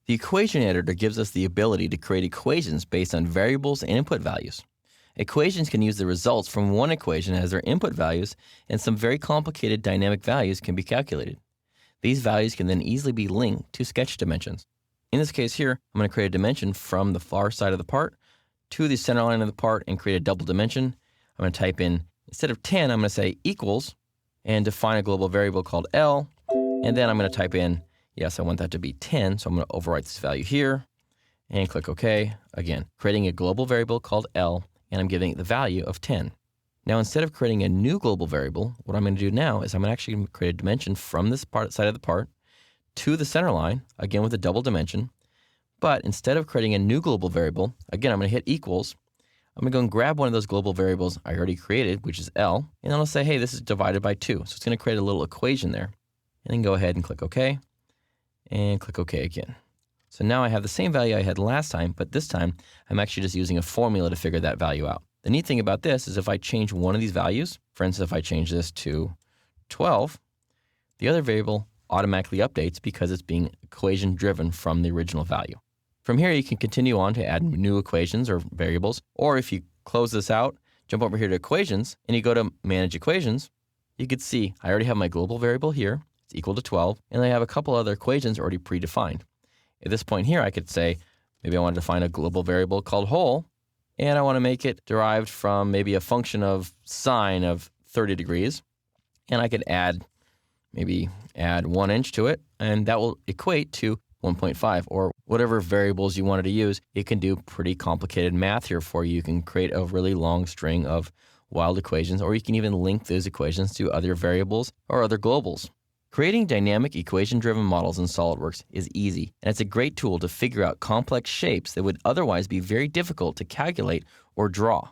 The equation editor gives us the ability to create equations based on variables and input values. Equations can use the results from one equation as their input values, and some very complicated dynamic values can be calculated. These values can then easily be linked to sketch dimensions. In this case here, I'm going to create a dimension from the far side of the part to the center line of the part and create a double dimension. I'm going to type in, instead of 10, I'm going to say equals and define a global variable called L. And then I'm going to type in, yes, I want that to be 10, so I'm going to overwrite this value here and click OK. Again, creating a global variable called L, and I'm giving it the value of 10. Now, instead of creating a new global variable, what I'm going to do now is I'm going to actually create a dimension from this side of the part to the center line, again with a double dimension. But instead of creating a new global variable, again, I'm going to hit equals. I'm going to go and grab one of those global variables I already created, which is L, and then I'll say, hey, this is divided by 2. So it's going to create a little equation there. And then go ahead and click OK, and click OK again. So now I have the same value I had last time, but this time I'm actually just using a formula to figure that value out. The neat thing about this is if I change one of these values, for instance, if I change this to 12, the other variable automatically updates because it's being equation driven from the original value. From here, you can continue on to add new equations or variables, or if you close this out, jump over here to equations, and you go to manage equations, you can see I already have my global variable here. It's equal to 12, and I have a couple other equations already predefined. At this point here, I could say, maybe I want to define a global variable called whole, and I want to make it derived from maybe a function of sine of 30 degrees, and I could maybe add 1 inch to it, and that will equate to 1.5, or whatever variables you wanted to use. It can do pretty complicated math here for you. You can create a really long string of wild equations, or you can even link those equations to other variables or other globals. Creating dynamic equation-driven models in SolidWorks is easy, and it's a great tool to figure out complex shapes that would otherwise be very difficult to calculate or draw.